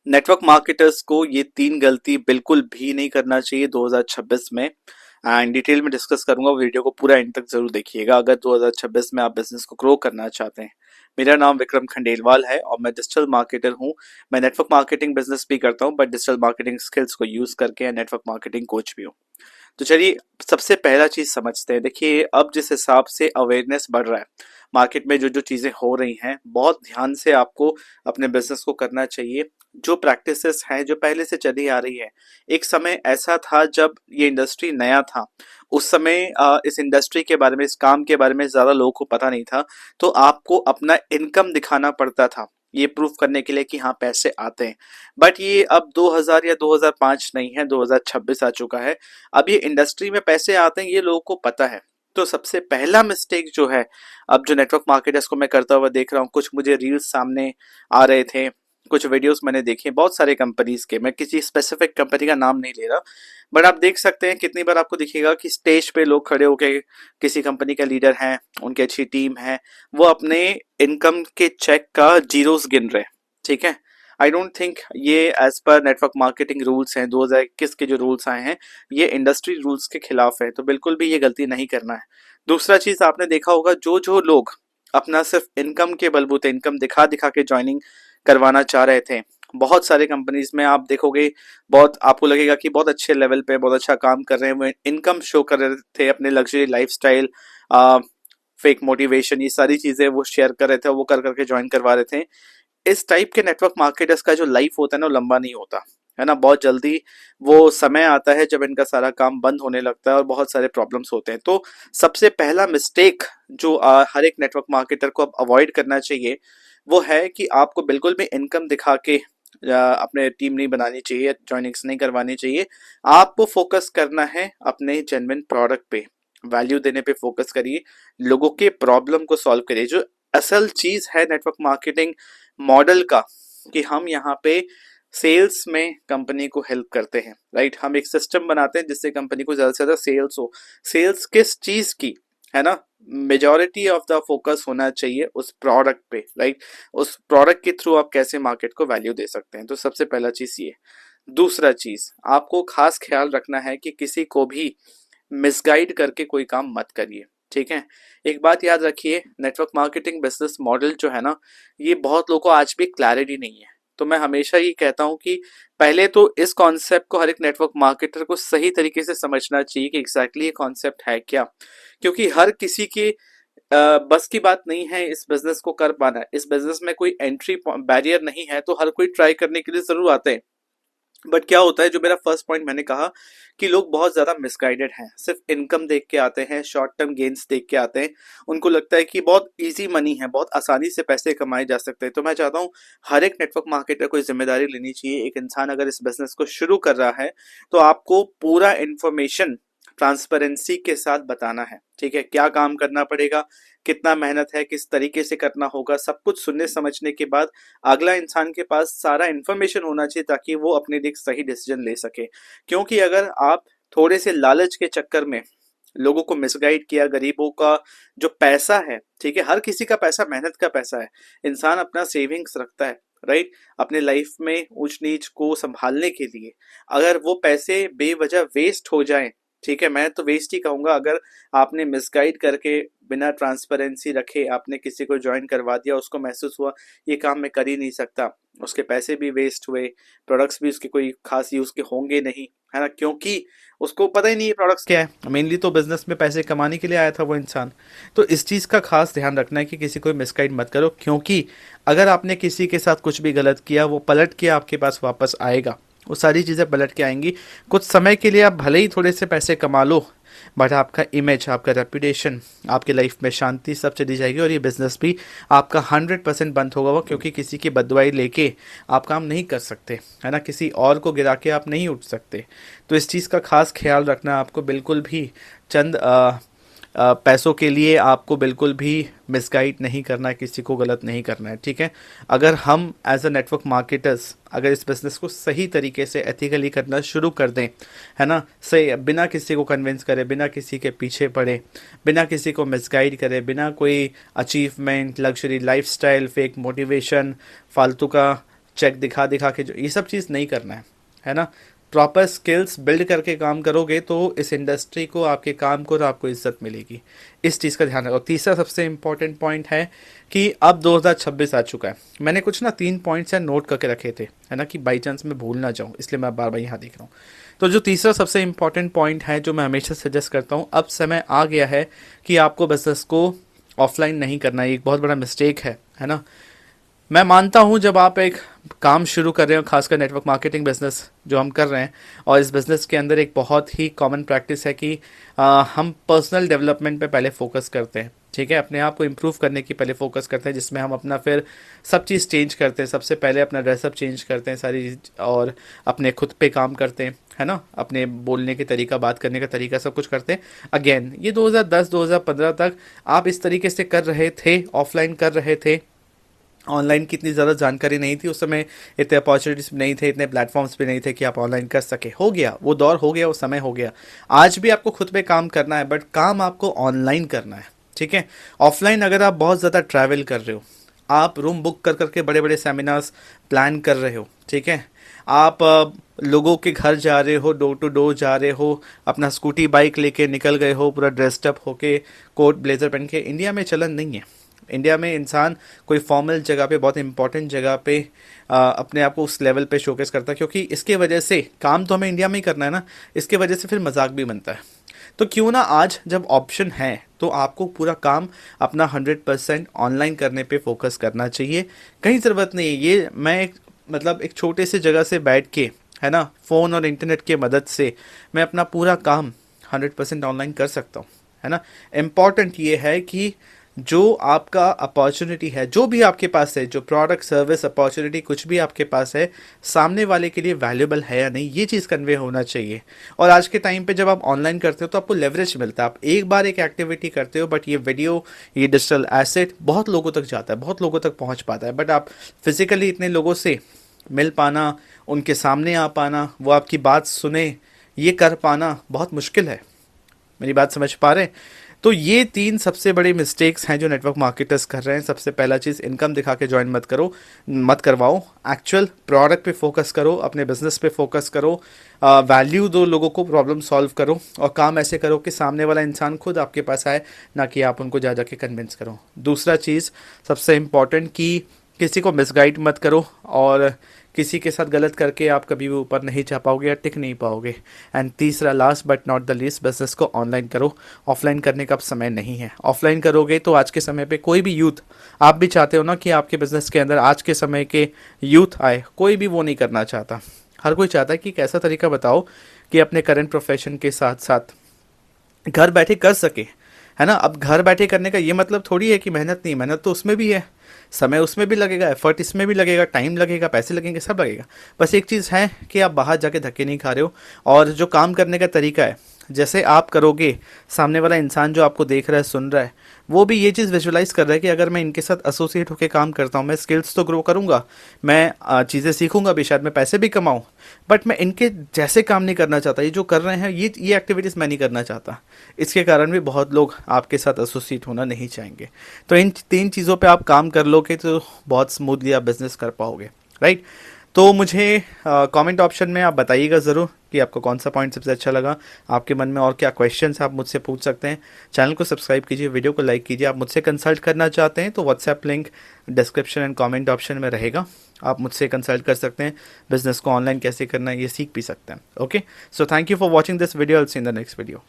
Network marketers को ये 3 गलती बिल्कुल भी नहीं करना चाहिए 2026 में। एंड डिटेल में डिस्कस करूंगा, वीडियो को पूरा एंड तक जरूर देखिएगा अगर 2026 में आप बिजनेस को ग्रो करना चाहते हैं। मेरा नाम विक्रम खंडेलवाल है और मैं डिजिटल मार्केटर हूं। मैं नेटवर्क मार्केटिंग बिजनेस भी करता हूं, बट डिजिटल मार्केटिंग स्किल्स को यूज करके नेटवर्क मार्केटिंग कोच भी हूं। तो चलिए, सबसे पहला चीज समझते हैं। देखिए, अब जिस हिसाब से अवेयरनेस बढ़ रहा है, मार्केट में जो जो चीजें हो रही हैं, बहुत ध्यान से आपको अपने बिजनेस को करना चाहिए। जो प्रैक्टिसेस हैं जो पहले से चली आ रही है, एक समय ऐसा था जब ये इंडस्ट्री नया था। उस समय इस इंडस्ट्री के बारे में, इस काम के बारे में ज्यादा लोगों को पता नहीं था। तो आपको अपना इनकम दिखाना पड़ता था ये प्रूफ करने के लिए कि हाँ, पैसे आते हैं। बट ये अब 2000 या 2005 नहीं है, 2026 आ चुका है। अब ये इंडस्ट्री में पैसे आते हैं, ये लोगों को पता है। तो सबसे पहला मिस्टेक जो है, अब जो नेटवर्क मार्केटर्स को मैं करता हुआ देख रहा हूँ, कुछ मुझे रील्स सामने आ रहे थे, कुछ वीडियोस मैंने देखे बहुत सारे कंपनीज के। मैं किसी स्पेसिफिक कंपनी का नाम नहीं ले रहा, बट आप देख सकते हैं कितनी बार आपको दिखेगा कि स्टेज पे लोग खड़े होके, किसी कंपनी का लीडर हैं, उनकी अच्छी टीम है, वो अपने इनकम के चेक का जीरोस गिन रहे हैं। ठीक है, आई डोंट थिंक ये as per network marketing rules हैं 2021 के जो रूल्स आए हैं, ये इंडस्ट्री रूल्स के खिलाफ है। तो बिल्कुल भी ये गलती नहीं करना है। दूसरा चीज आपने देखा होगा, जो जो लोग अपना सिर्फ इनकम के बलबूते, इनकम दिखा दिखा के ज्वाइनिंग करवाना चाह रहे थे, बहुत सारे कंपनीज में आप देखोगे, बहुत आपको लगेगा कि बहुत अच्छे लेवल पे बहुत अच्छा काम कर रहे हैं, वो इनकम शो कर रहे थे, अपने लग्जरी लाइफस्टाइल, फेक मोटिवेशन, ये सारी चीजें वो शेयर कर रहे थे, वो कर करके ज्वाइन करवा रहे थे। इस टाइप के नेटवर्क मार्केटर्स का जो लाइफ होता है ना, लंबा नहीं होता है ना। बहुत जल्दी वो समय आता है जब इनका सारा काम बंद होने लगता है और बहुत सारे प्रॉब्लम्स होते हैं। तो सबसे पहला मिस्टेक जो हर एक नेटवर्क मार्केटर को अब अवॉइड करना चाहिए, वो है कि आपको बिल्कुल भी इनकम दिखा के अपने टीम नहीं बनानी चाहिए, ज्वाइनिंग्स नहीं करवानी चाहिए। आपको फोकस करना है अपने जेन्युइन प्रोडक्ट पे, वैल्यू देने पे फोकस करिए, लोगों के प्रॉब्लम को सॉल्व करिए। जो असल चीज है नेटवर्क मार्केटिंग मॉडल का, कि हम यहाँ पे सेल्स में कंपनी को हेल्प करते हैं, राइट। हम एक सिस्टम बनाते हैं जिससे कंपनी को ज्यादा से ज्यादा सेल्स हो। सेल्स किस चीज की है ना, मेजोरिटी ऑफ द फोकस होना चाहिए उस प्रोडक्ट पे, राइट। उस प्रोडक्ट के थ्रू आप कैसे मार्केट को वैल्यू दे सकते हैं। तो सबसे पहला चीज ये। दूसरा चीज, आपको खास ख्याल रखना है कि किसी को भी मिसगाइड करके कोई काम मत करिए। ठीक है, एक बात याद रखिए, नेटवर्क मार्केटिंग बिजनेस मॉडल जो है ना, ये बहुत लोगों को आज भी क्लैरिटी नहीं है। तो मैं हमेशा ये कहता हूँ कि पहले तो इस कॉन्सेप्ट को हर एक नेटवर्क मार्केटर को सही तरीके से समझना चाहिए कि एग्जैक्टली ये कॉन्सेप्ट है क्या। क्योंकि हर किसी के बस की बात नहीं है इस बिजनेस को कर पाना। इस बिजनेस में कोई एंट्री बैरियर नहीं है, तो हर कोई ट्राई करने के लिए जरूर आते हैं। बट क्या होता है, जो मेरा फर्स्ट पॉइंट मैंने कहा, कि लोग बहुत ज्यादा मिसगाइडेड हैं, सिर्फ इनकम देख के आते हैं, शॉर्ट टर्म गेन्स देख के आते हैं। उनको लगता है कि बहुत इजी मनी है, बहुत आसानी से पैसे कमाए जा सकते हैं। तो मैं चाहता हूँ हर एक नेटवर्क मार्केटर को जिम्मेदारी लेनी चाहिए। एक इंसान अगर इस बिजनेस को शुरू कर रहा है, तो आपको पूरा इंफॉर्मेशन ट्रांसपेरेंसी के साथ बताना है। ठीक है, क्या काम करना पड़ेगा, कितना मेहनत है, किस तरीके से करना होगा, सब कुछ सुनने समझने के बाद अगला इंसान के पास सारा इन्फॉर्मेशन होना चाहिए, ताकि वो अपने लिए सही डिसीजन ले सके। क्योंकि अगर आप थोड़े से लालच के चक्कर में लोगों को मिसगाइड किया, गरीबों का जो पैसा है, ठीक है, हर किसी का पैसा मेहनत का पैसा है, इंसान अपना सेविंग्स रखता है, राइट, अपने लाइफ में ऊंच नीच को संभालने के लिए। अगर वो पैसे बेवजह वेस्ट हो जाएं, ठीक है, मैं तो वेस्ट ही कहूंगा। अगर आपने मिसगाइड करके, बिना ट्रांसपेरेंसी रखे आपने किसी को ज्वाइन करवा दिया, उसको महसूस हुआ ये काम मैं कर ही नहीं सकता, उसके पैसे भी वेस्ट हुए, प्रोडक्ट्स भी उसके कोई खास यूज के होंगे नहीं, है ना, क्योंकि उसको पता ही नहीं है प्रोडक्ट्स क्या है। मेनली तो बिजनेस में पैसे कमाने के लिए आया था वो इंसान। तो इस चीज़ का खास ध्यान रखना है कि किसी को मिसगाइड मत करो, क्योंकि अगर आपने किसी के साथ कुछ भी गलत किया, वो पलट के आपके पास वापस आएगा, वो सारी चीज़ें पलट के आएंगी। कुछ समय के लिए आप भले ही थोड़े से पैसे कमा लो, बट आपका इमेज, आपका रेपुटेशन, आपकी लाइफ में शांति सब चली जाएगी, और ये बिजनेस भी आपका 100% बंद होगा। वो क्योंकि किसी की बददुआई लेके आप काम नहीं कर सकते, है ना, किसी और को गिरा के आप नहीं उठ सकते। तो इस चीज़ का खास ख्याल रखना आपको, बिल्कुल भी चंद पैसों के लिए आपको बिल्कुल भी मिसगाइड नहीं करना है, किसी को गलत नहीं करना है। ठीक है, अगर हम एज अ नेटवर्क मार्केटर्स अगर इस बिज़नेस को सही तरीके से एथिकली करना शुरू कर दें, है ना, सही, बिना किसी को कन्विंस करे, बिना किसी के पीछे पड़े, बिना किसी को मिसगाइड करे, बिना कोई achievement, luxury lifestyle, fake motivation, फालतू का चेक दिखा दिखा के जो, ये सब चीज़ नहीं करना है ना। प्रॉपर स्किल्स बिल्ड करके काम करोगे तो इस इंडस्ट्री को, आपके काम को, तो आपको इज्जत मिलेगी। इस चीज़ का ध्यान रखो। तीसरा सबसे इम्पोर्टेंट पॉइंट है कि अब 2026 आ चुका है। मैंने कुछ ना 3 पॉइंट्स हैं नोट करके रखे थे, है ना, कि बाई चांस मैं भूल ना जाऊँ, इसलिए मैं बार बार यहाँ देख रहा हूँ। तो जो तीसरा सबसे इम्पोर्टेंट पॉइंट है जो मैं हमेशा सजेस्ट करता हूँ, अब समय आ गया है कि आपको बिजनेस को ऑफलाइन नहीं करना। ये एक बहुत बड़ा मिस्टेक है ना। मैं मानता हूँ जब आप एक काम शुरू कर रहे हो, खासकर नेटवर्क मार्केटिंग बिजनेस जो हम कर रहे हैं, और इस बिज़नेस के अंदर एक बहुत ही कॉमन प्रैक्टिस है कि हम पर्सनल डेवलपमेंट पे पहले फोकस करते हैं, ठीक है, अपने आप को इम्प्रूव करने की पहले फोकस करते हैं, जिसमें हम अपना फिर सब चीज़ चेंज करते हैं। सबसे पहले अपना ड्रेसअप चेंज करते हैं सारी और अपने खुद पे काम करते हैं, है ना, अपने बोलने के तरीका, बात करने का तरीका, सब कुछ करते हैं। अगेन ये 2010-2015 तक आप इस तरीके से कर रहे थे, ऑफलाइन कर रहे थे। ऑनलाइन की इतनी ज़्यादा जानकारी नहीं थी उस समय, इतने अपॉर्चुनिटीज़ नहीं थे, इतने प्लेटफॉर्म्स भी नहीं थे कि आप ऑनलाइन कर सके। हो गया वो दौर, हो गया वो समय, हो गया। आज भी आपको खुद पे काम करना है, बट काम आपको ऑनलाइन करना है, ठीक है। ऑफलाइन अगर आप बहुत ज़्यादा ट्रैवल कर रहे हो, आप रूम बुक कर करके बड़े बड़े सेमिनार्स प्लान कर रहे हो, ठीक है, आप लोगों के घर जा रहे हो, डोर टू डोर जा रहे हो, अपना स्कूटी बाइक लेके निकल गए हो, पूरा ड्रेस्ड अप होके, कोट ब्लेजर पहन के। इंडिया में चलन नहीं है। इंडिया में इंसान कोई फॉर्मल जगह पे, बहुत इंपॉर्टेंट जगह पे अपने आप को उस लेवल पे शोकेस करता है, क्योंकि इसके वजह से काम तो हमें इंडिया में ही करना है ना, इसके वजह से फिर मजाक भी बनता है। तो क्यों ना आज जब ऑप्शन है तो आपको पूरा काम अपना 100% ऑनलाइन करने पे फोकस करना चाहिए। कहीं ज़रूरत नहीं है, ये मैं मतलब एक छोटे से जगह से बैठ के, है ना, फ़ोन और इंटरनेट की मदद से मैं अपना पूरा काम 100% ऑनलाइन कर सकता हूँ, है ना। इम्पॉर्टेंट ये है कि जो आपका अपॉर्चुनिटी है, जो भी आपके पास है, जो प्रोडक्ट, सर्विस, अपॉर्चुनिटी कुछ भी आपके पास है, सामने वाले के लिए वैल्यूएबल है या नहीं, ये चीज़ कन्वे होना चाहिए। और आज के टाइम पे जब आप ऑनलाइन करते हो तो आपको लेवरेज मिलता है। आप एक बार एक एक्टिविटी करते हो, बट ये वीडियो, ये डिजिटल एसेट बहुत लोगों तक जाता है, बहुत लोगों तक पहुँच पाता है। बट आप फिजिकली इतने लोगों से मिल पाना, उनके सामने आ पाना, वो आपकी बात सुने, ये कर पाना बहुत मुश्किल है। मेरी बात समझ पा रहे हैं? तो ये 3 सबसे बड़े मिस्टेक्स हैं जो नेटवर्क मार्केटर्स कर रहे हैं। सबसे पहला चीज़, इनकम दिखा के ज्वाइन मत करो, मत करवाओ। एक्चुअल प्रोडक्ट पे फोकस करो, अपने बिजनेस पे फोकस करो, वैल्यू दो लोगों को, प्रॉब्लम सॉल्व करो, और काम ऐसे करो कि सामने वाला इंसान खुद आपके पास आए, ना कि आप उनको जा के कन्विंस करो। दूसरा चीज़ सबसे इम्पॉर्टेंट, कि किसी को मिसगाइड मत करो, और किसी के साथ गलत करके आप कभी भी ऊपर नहीं जा पाओगे या टिक नहीं पाओगे। एंड तीसरा, last but not the least, business को ऑनलाइन करो। ऑफलाइन करने का अब समय नहीं है। ऑफलाइन करोगे तो आज के समय पे कोई भी यूथ, आप भी चाहते हो ना कि आपके बिजनेस के अंदर आज के समय के यूथ आए, कोई भी वो नहीं करना चाहता। हर कोई चाहता है कि एक ऐसा तरीका बताओ कि अपने करंट प्रोफेशन के साथ साथ घर बैठे कर सके, है ना। अब घर बैठे करने का ये मतलब थोड़ी है कि मेहनत नहीं, मेहनत तो उसमें भी है, समय उसमें भी लगेगा, एफर्ट इसमें भी लगेगा, टाइम लगेगा, पैसे लगेंगे, सब लगेगा। बस एक चीज़ है कि आप बाहर जाके धक्के नहीं खा रहे हो, और जो काम करने का तरीका है, जैसे आप करोगे, सामने वाला इंसान जो आपको देख रहा है, सुन रहा है, वो भी ये चीज़ विजुलाइज कर रहा है कि अगर मैं इनके साथ एसोसिएट होकर काम करता हूँ, मैं स्किल्स तो ग्रो करूँगा, मैं चीज़ें सीखूंगा भी, शायद मैं पैसे भी कमाऊँ, बट मैं इनके जैसे काम नहीं करना चाहता। ये जो कर रहे हैं, ये एक्टिविटीज़ मैं नहीं करना चाहता। इसके कारण भी बहुत लोग आपके साथ एसोसिएट होना नहीं चाहेंगे। तो इन 3 चीज़ों पे आप काम कर लोगे तो बहुत स्मूथली आप बिजनेस कर पाओगे, राइट। तो मुझे कमेंट ऑप्शन में आप बताइएगा ज़रूर कि आपको कौन सा पॉइंट सबसे अच्छा लगा, आपके मन में और क्या क्वेश्चंस आप मुझसे पूछ सकते हैं। चैनल को सब्सक्राइब कीजिए, वीडियो को लाइक कीजिए। आप मुझसे कंसल्ट करना चाहते हैं तो WhatsApp link description and comment option में रहेगा, आप मुझसे कंसल्ट कर सकते हैं। बिजनेस को ऑनलाइन कैसे करना है ये सीख भी सकते हैं। Okay, so thank you for watching this video. I will see in the next video.